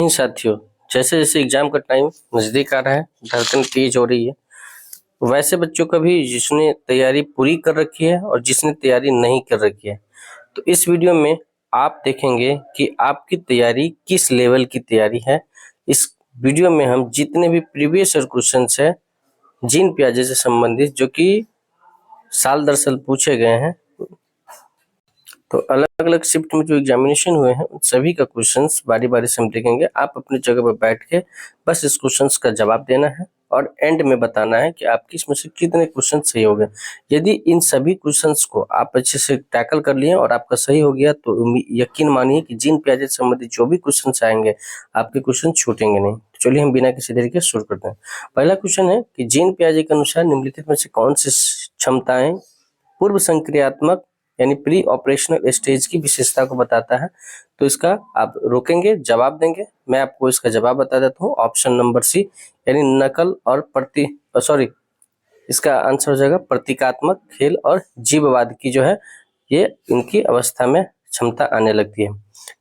नहीं साथियों, जैसे जैसे एग्जाम का टाइम नजदीक आ रहा है, धड़कन तेज हो रही है, वैसे बच्चों का भी जिसने तैयारी पूरी कर रखी है और जिसने तैयारी नहीं कर रखी है, तो इस वीडियो में आप देखेंगे कि आपकी तैयारी किस लेवल की तैयारी है। इस वीडियो में हम जितने भी प्रीवियस ईयर क्वेश्चंस है जीन पियाजे से संबंधित जो कि साल दर साल पूछे गए हैं, तो अलग अलग शिफ्ट में जो एग्जामिनेशन हुए हैं उन सभी का क्वेश्चंस बारी बारी से हम देखेंगे। आप अपनी जगह पर बैठ के बस इस क्वेश्चंस का जवाब देना है और एंड में बताना है कि आपके इसमें से कितने क्वेश्चन सही हो गए। यदि इन सभी क्वेश्चंस को आप अच्छे से टैकल कर लिए और आपका सही हो गया तो यकीन मानिए कि जीन पियाजे से संबंधित जो भी क्वेश्चन आएंगे आपके क्वेश्चन छूटेंगे नहीं। तो चलिए हम बिना किसी देरी के शुरू करते हैं। पहला क्वेश्चन है कि जीन पियाजे के अनुसार निम्नलिखित में से कौन सी क्षमताएं पूर्व संक्रियात्मक यानी प्री ऑपरेशनल स्टेज की विशेषता को बताता है। तो इसका आप रोकेंगे, जवाब देंगे। मैं आपको इसका जवाब बता देता हूँ, ऑप्शन नंबर सी यानी नकल और इसका आंसर हो जाएगा प्रतीकात्मक खेल और जीववाद की जो है ये इनकी अवस्था में क्षमता आने लगती है।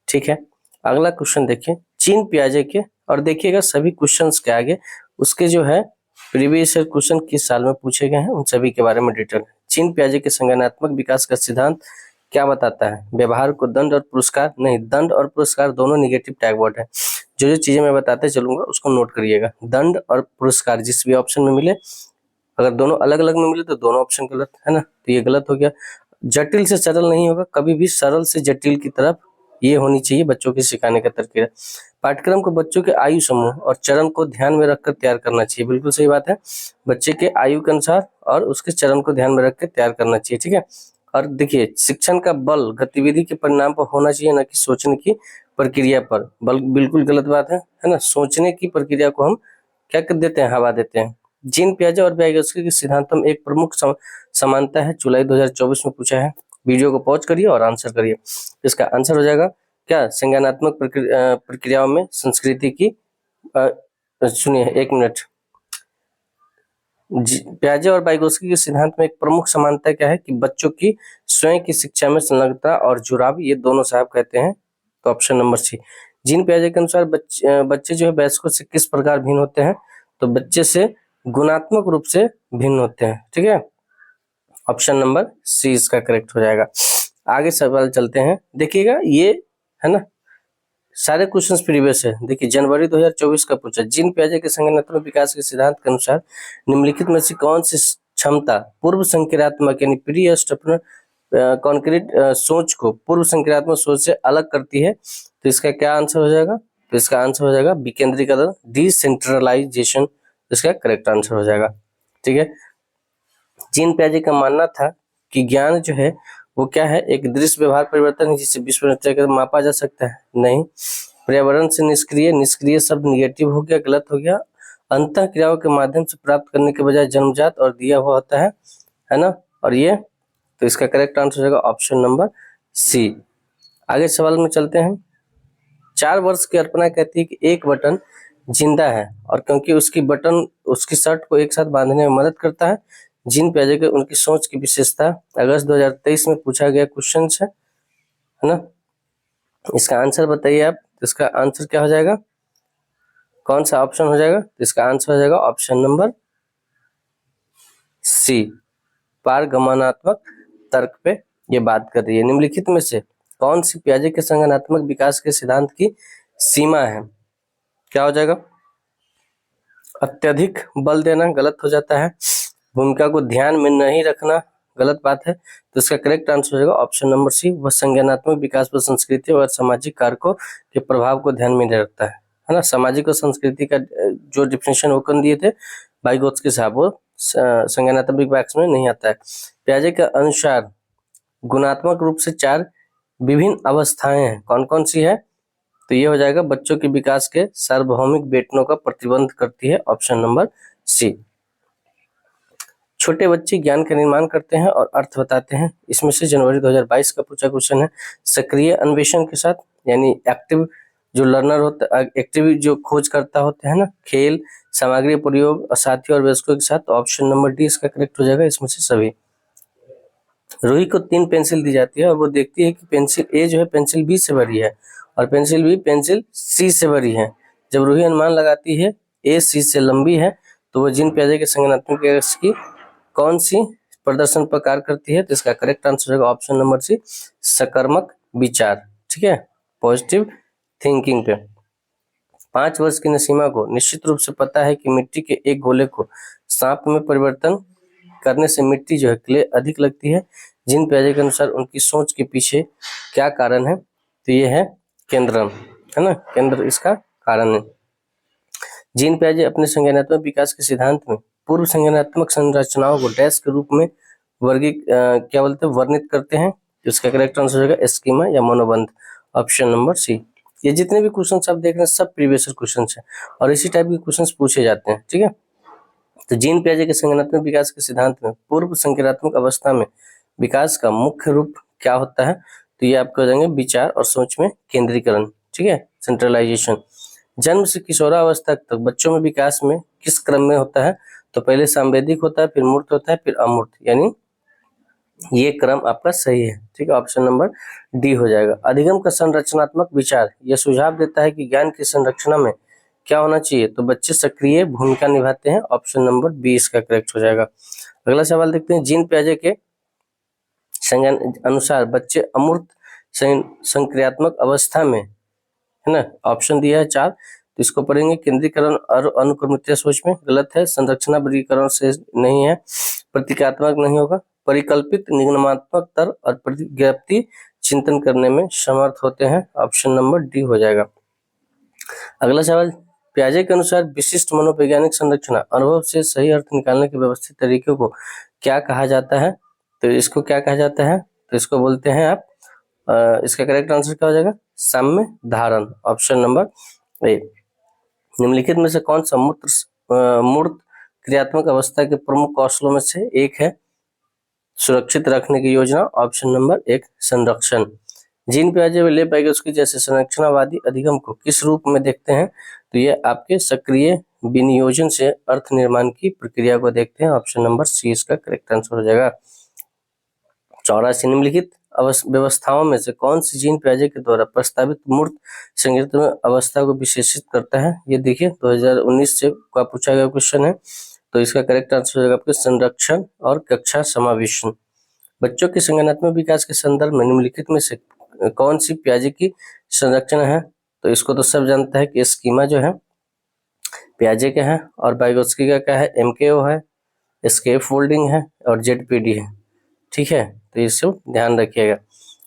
ठीक है, अगला क्वेश्चन देखिए जीन पियाजे के, और देखिएगा सभी क्वेश्चंस के आगे उसके जो है प्रीवियस ईयर क्वेश्चन किस साल में पूछे गए हैं उन सभी के बारे में डिटेल। जीन पियाजे के संज्ञानात्मक विकास का सिद्धांत क्या बताता है? व्यवहार को दंड और पुरस्कार नहीं, दंड और पुरस्कार दोनों निगेटिव टैग वर्ड है। जो जो चीजें मैं बताते चलूंगा उसको नोट करिएगा। दंड और पुरस्कार जिस भी ऑप्शन में मिले, अगर दोनों अलग अलग में मिले तो दोनों ऑप्शन गलत है ना, तो ये गलत हो गया। जटिल से सरल नहीं होगा, कभी भी सरल से जटिल की तरफ ये होनी चाहिए बच्चों के सिखाने का तरीका। पाठ्यक्रम को बच्चों के आयु समूह और चरण को ध्यान में रखकर तैयार करना चाहिए। बिल्कुल सही बात है, बच्चे के आयु के अनुसार और उसके चरण को ध्यान में रखकर तैयार करना चाहिए। ठीक है, और देखिए शिक्षण का बल गतिविधि के परिणाम पर होना चाहिए, न कि सोचने की प्रक्रिया पर। बल बिल्कुल गलत बात है ना। सोचने की प्रक्रिया को हम क्या कर देते हैं, हवा देते हैं। जीन पियाजे और वाइगोत्स्की के सिद्धांतों में एक प्रमुख समानता है, जुलाई 2024 में पूछा है। वीडियो को पॉज करिए और आंसर करिए। इसका आंसर हो जाएगा क्या, संज्ञानात्मक प्रक्रियाओं में संस्कृति की सुनिए एक मिनट। पियाजे और वाइगोत्स्की के सिद्धांत में एक प्रमुख समानता क्या है कि बच्चों की स्वयं की शिक्षा में संलग्नता और जुड़ाव, ये दोनों साहब कहते हैं। तो ऑप्शन नंबर सी। जीन पियाजे के अनुसार बच्चे जो है वयस्कों से किस प्रकार भिन्न होते हैं? तो बच्चे से गुणात्मक रूप से भिन्न होते हैं। ठीक है, ऑप्शन नंबर सी इसका करेक्ट हो जाएगा। आगे सवाल चलते हैं, देखिएगा ये है ना, सारे क्वेश्चंस प्रीवियस है। देखिए जनवरी 2024 का पूछा, जीन पियाजे के संज्ञानात्मक विकास के सिद्धांत के अनुसार निम्नलिखित में से कौन सी क्षमता पूर्व संक्रियात्मक यानी प्री स्टेपनर कॉन्क्रीट सोच को पूर्व संक्रियात्मक सोच से अलग करती है? तो इसका क्या आंसर हो जाएगा? तो इसका आंसर हो जाएगा विकेंद्रीकरण, डिसेंट्रलाइजेशन, इसका करेक्ट आंसर हो जाएगा। ठीक है, जीन पियाजे का मानना था कि ज्ञान जो है वो क्या है, एक दृश्य व्यवहार परिवर्तन है जिसे विश्व में मापा जा सकता है। नहीं, पर्यावरण से निष्क्रिय, निष्क्रिय शब्द निगेटिव हो गया, गलत हो गया। अंतः क्रियाओं के माध्यम से प्राप्त करने के बजाय जन्मजात और दिया हुआ होता है ना, और ये, तो इसका करेक्ट आंसर हो जाएगा ऑप्शन नंबर सी। आगे सवाल में चलते हैं। 4 वर्ष की अर्पणा कहती है कि एक बटन जिंदा है और क्योंकि उसकी बटन उसकी शर्ट को एक साथ बांधने में मदद करता है। जीन पियाजे के उनकी सोच की विशेषता अगस्त 2023 में पूछा गया क्वेश्चन है ना। इसका आंसर बताइए आप। इसका आंसर क्या हो जाएगा, कौन सा ऑप्शन हो जाएगा? इसका आंसर हो जाएगा ऑप्शन नंबर सी, पारगमनात्मक तर्क पे ये बात कर रही है। निम्नलिखित में से कौन सी पियाजे के संज्ञानात्मक विकास के सिद्धांत की सीमा है? क्या हो जाएगा? अत्यधिक बल देना, गलत हो जाता है। भूमिका को ध्यान में नहीं रखना, गलत बात है। तो इसका करेक्ट आंसर हो जाएगा ऑप्शन नंबर सी, वह संज्ञानात्मक विकास पर संस्कृति और सामाजिक कारकों के प्रभाव को ध्यान में नहीं रखता है ना। सामाजिक और संस्कृति का जो डिफिनेशन वो कर दिए थे वाइगोत्स्की साहब, वो संज्ञानात्मक विकास में नहीं आता है। पियाजे के अनुसार गुणात्मक रूप से 4 विभिन्न अवस्थाएं हैं, कौन कौन सी है? तो ये हो जाएगा बच्चों के विकास के सार्वभौमिक वेतनों का प्रतिबंध करती है, ऑप्शन नंबर सी। छोटे बच्चे ज्ञान का निर्माण करते हैं और अर्थ बताते हैं। इसमें से जनवरी 2022 का पूछा क्वेश्चन है। सक्रिय अन्वेषण के साथ यानी एक्टिव जो लर्नर होता है, एक्टिव जो खोज करता होता है ना, खेल, सामग्री प्रयोग और साथियों और वयस्कों के साथ, ऑप्शन नंबर डी इसका करेक्ट हो जाएगा इसमें से सभी। रूही को 3 पेंसिल दी जाती है और वो देखती है कि पेंसिल ए जो है पेंसिल बी से बड़ी है और पेंसिल बी, पेंसिल सी से बड़ी है। जब रूही अनुमान लगाती है ए सी से लंबी है तो वह जीन पियाजे के संज्ञानात्मक एक्स की कौन सी प्रदर्शन पर कार्य करती है? तो इसका करेक्ट आंसर होगा ऑप्शन नंबर सी, सकर्मक विचार। ठीक है, पॉजिटिव थिंकिंग पे। 5 वर्ष की नसीमा को निश्चित रूप से पता है कि मिट्टी के एक गोले को सांप में परिवर्तन करने से मिट्टी जो है क्ले अधिक लगती है। जीन पियाजे के अनुसार उनकी सोच के पीछे क्या कारण है? तो ये है केंद्रम, है ना, केंद्र इसका कारण है। जीन पियाजे अपने संज्ञानात्मक विकास के सिद्धांत में पूर्व संज्ञानात्मक संरचनाओं को डैश के रूप में क्या बोलते हैं, वर्णित करते हैं। इसका करेक्ट आंसर होगा स्कीमा या मनोबंध, ऑप्शन नंबर सी। ये जितने भी क्वेश्चन आप देख रहे हैं सब प्रीवियस क्वेश्चन है और इसी टाइप के क्वेश्चन पूछे जाते हैं। ठीक है, तो जीन पियाजे के संज्ञानात्मक विकास के सिद्धांत में पूर्व संज्ञानात्मक अवस्था में विकास का मुख्य रूप क्या होता है? तो ये आपको हो जाएंगे विचार और सोच में केंद्रीकरण। ठीक है, सेंट्रलाइजेशन। जन्म से किशोरावस्था तक बच्चों में विकास में किस क्रम में होता है? तो पहले सांवेदिक होता है, फिर मूर्त होता है, फिर अमूर्त, यानी ये क्रम आपका सही है। ठीक है, ऑप्शन नंबर डी हो जाएगा। अधिगम का संरचनात्मक विचार यह सुझाव देता है कि ज्ञान की संरचना में क्या होना चाहिए? तो बच्चे सक्रिय भूमिका निभाते हैं, ऑप्शन नंबर बी इसका करेक्ट हो जाएगा। अगला सवाल देखते हैं, जीन पियाजे के अनुसार बच्चे अमूर्त संक्रियात्मक अवस्था में, है ना, ऑप्शन दिया है 4, तो इसको पढ़ेंगे। केंद्रीकरण और अनुक्रमितीय सोच में गलत है, संरचना वर्गीकरण से नहीं है, प्रतीकात्मक नहीं होगा, परिकल्पित निगमनात्मक तर्क और प्रतिज्ञाप्ति चिंतन करने में समर्थ होते हैं, ऑप्शन नंबर डी हो जाएगा। अगला सवाल, पियाजे के अनुसार विशिष्ट मनोवैज्ञानिक संरचना अनुभव से सही अर्थ निकालने के व्यवस्थित तरीके को क्या कहा जाता है? तो इसको क्या कहा जाता है? तो इसको बोलते हैं आप, इसका करेक्ट आंसर क्या हो जाएगा? साम्य धारण, ऑप्शन नंबर ए। निम्नलिखित में से कौन सा मूर्त क्रियात्मक अवस्था के प्रमुख कौशलों में से एक है? सुरक्षित रखने की योजना, ऑप्शन नंबर एक, संरक्षण। जीन पियाजे व लेव वाइगोत्स्की जैसे संरचनावादी अधिगम को किस रूप में देखते हैं? तो ये आपके सक्रिय विनियोजन से अर्थ निर्माण की प्रक्रिया को देखते हैं, ऑप्शन नंबर सी इसका करेक्ट आंसर हो जाएगा। 84, निम्नलिखित व्यवस्थाओं में से कौन सी जीन पियाजे के द्वारा प्रस्तावित मूर्त संज्ञानात्मक अवस्था को विशेषित करता है? ये देखिए 2019 से का पूछा गया क्वेश्चन है, तो इसका करेक्ट आंसर होगा आपके संरक्षण और कक्षा समावेशन। बच्चों के संज्ञानात्मक विकास के संदर्भ में निम्नलिखित में से कौन सी पियाजे की संरचना है? तो इसको तो सब जानता है कि स्कीमा जो है पियाजे का है और वाइगोत्स्की का क्या है, एमकेओ है, स्केप फोल्डिंग है और जेडपीडी है। ठीक है, तो ये सब ध्यान रखिएगा।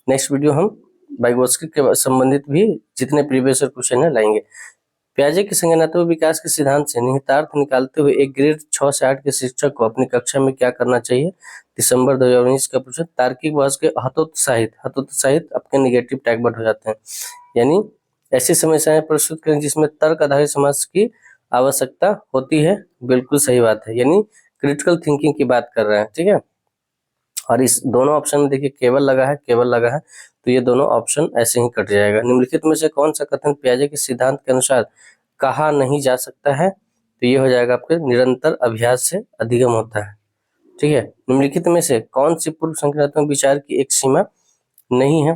नेक्स्ट वीडियो हम वाइगोत्स्की के संबंधित भी जितने प्रीवियस क्वेश्चन है लाएंगे। पियाजे के संज्ञानात्मक विकास के सिद्धांत से निहितार्थ निकालते हुए एक ग्रेड 6 से 8 के शिक्षक को अपनी कक्षा में क्या करना चाहिए? दिसंबर 2019 का प्रश्न। तार्किक बहस के हतोत्साहित आपके निगेटिव टैगवर्ड हो जाते हैं, यानी ऐसी समस्याएं प्रस्तुत करें जिसमें तर्क आधारित समाज की आवश्यकता होती है। बिल्कुल सही बात है, यानी क्रिटिकल थिंकिंग की बात कर रहे हैं। ठीक है, और इस दोनों ऑप्शन में देखिए केवल लगा है, तो ये दोनों ऑप्शन ऐसे ही कट जाएगा। निम्नलिखित में से कौन सा कथन पियाजे के सिद्धांत के अनुसार कहा नहीं जा सकता है? तो ये हो जाएगा आपके निरंतर अभ्यास से अधिगम होता है। ठीक है, निम्नलिखित में से कौन सी पूर्व संज्ञानात्मक विचार की एक सीमा नहीं है?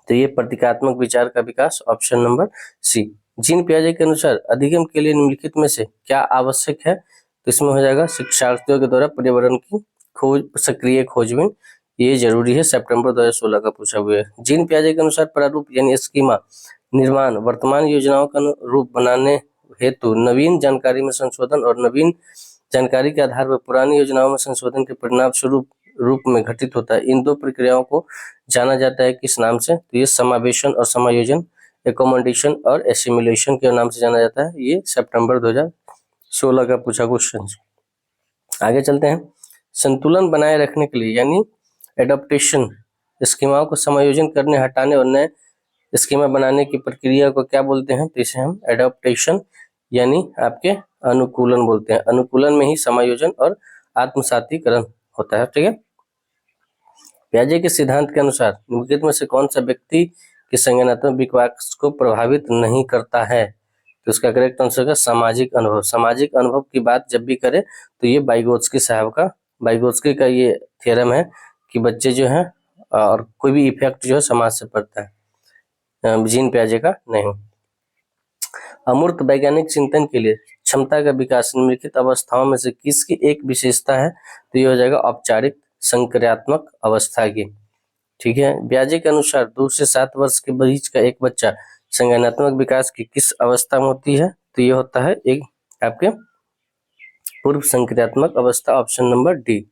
तो ये प्रतीकात्मक विचार का विकास, ऑप्शन नंबर सी। जीन पियाजे के अनुसार अधिगम के लिए निम्नलिखित में से क्या आवश्यक है? तो इसमें हो जाएगा शिक्षार्थियों के द्वारा पर्यावरण की सक्रिय खोजबीन, ये जरूरी है, सितंबर 2016 का पूछा हुआ है। जीन पियाजे के अनुसार प्रारूप यानी स्कीमा निर्माण वर्तमान योजनाओं का रूप बनाने हेतु नवीन जानकारी में संशोधन और नवीन जानकारी के आधार पर पुरानी योजनाओं में संशोधन के परिणाम स्वरूप रूप में घटित होता है। इन दो प्रक्रियाओं को जाना जाता है किस नाम से? तो ये समावेशन और समायोजन, एकोमोडेशन और एसिमिलेशन के नाम से जाना जाता है। ये सितंबर 2016 का पूछा क्वेश्चन। आगे चलते हैं। संतुलन बनाए रखने के लिए यानी एडॉप्टेशन, स्कीमाओं को समायोजन करने, हटाने और नए स्कीमा बनाने की प्रक्रिया को क्या बोलते हैं? तो इसे हम एडॉप्टेशन यानी आपके अनुकूलन बोलते हैं। अनुकूलन में ही समायोजन और आत्मसातीकरण होता है। ठीक है, पियाजे के सिद्धांत के अनुसार निम्नलिखित में से कौन सा व्यक्ति के संज्ञानात्मक विकास को प्रभावित नहीं करता है? तो इसका करेक्ट आंसर है सामाजिक अनुभव। सामाजिक अनुभव की बात जब भी करें तो ये वाइगोत्स्की का ये थ्योरम है कि बच्चे जो हैं और कोई भी इफेक्ट जो है समाज से पड़ता है। जीन पियाजे का नहीं। अमूर्त वैज्ञानिक चिंतन के लिए क्षमता का विकास निम्नलिखित अवस्थाओं में से किसकी एक विशेषता है? तो ये हो जाएगा औपचारिक संक्रियात्मक अवस्था की। ठीक है, ब्याजे के अनुसार 2 से 7 वर्ष के बीच का एक बच्चा संज्ञानात्मक विकास की किस अवस्था में होती है? तो ये होता है एक आपके पूर्व संक्रियात्मक अवस्था, ऑप्शन नंबर डी।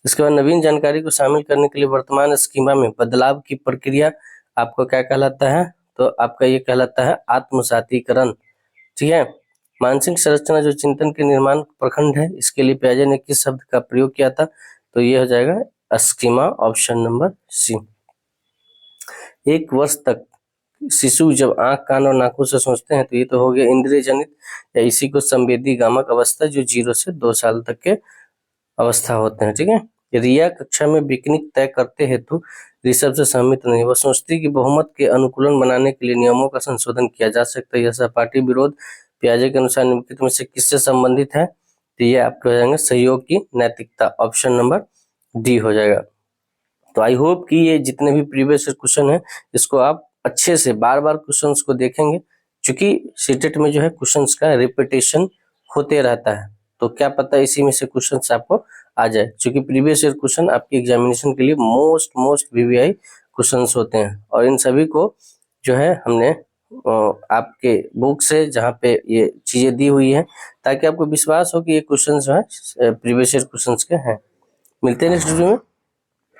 इसके बाद नवीन जानकारी को शामिल करने के लिए वर्तमान स्कीमा में बदलाव की प्रक्रिया आपको क्या कहलाता है? तो आपका ये कहलाता है आत्मसातीकरण। ठीक है, मानसिक संरचना जो चिंतन के निर्माण प्रखंड है, इसके लिए पियाजे ने किस शब्द का प्रयोग किया था? तो ये हो जाएगा स्कीमा, ऑप्शन नंबर सी। 1 वर्ष तक शिशु जब आंख, कान और नाकों से सोचते हैं तो ये तो हो गया इंद्रिय जनित, या इसी को संवेदी गामक अवस्था जो 0 से 2 साल तक के अवस्था होते हैं। ठीक है, रिया कक्षा में पिकनिक तय करते हेतु ऋषभ से सहमत नहीं, वह सोचती कि बहुमत के अनुकूलन बनाने के लिए नियमों का संशोधन किया जा सकता है। यह सहपाठी विरोध पियाजे के अनुसार निम्नलिखित में से किससे संबंधित है? तो ये आपके हो जाएंगे सहयोग की नैतिकता, ऑप्शन नंबर डी हो जाएगा। तो आई होप कि ये जितने भी प्रीवियस क्वेश्चन है इसको आप अच्छे से बार बार क्वेश्चंस को देखेंगे, क्योंकि सीटेट में जो है क्वेश्चंस का रिपीटेशन होते रहता है, तो क्या पता इसी में से क्वेश्चंस आपको आ जाए, क्योंकि प्रीवियस ईयर क्वेश्चन आपके एग्जामिनेशन के लिए मोस्ट वीवीआई क्वेश्चंस होते हैं, और इन सभी को जो है हमने आपके बुक से जहाँ पे ये चीजें दी हुई है, ताकि आपको विश्वास हो कि ये क्वेश्चन जो है प्रीवियस ईयर क्वेश्चन के हैं। मिलते हैं नेक्स्ट वीडियो में,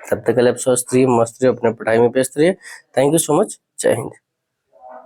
तब तक के लिए आप स्वस्थ रहिए, मस्त रहिए, अपने पढ़ाई में व्यस्त रहिए। थैंक यू सो मच, जय हिंद।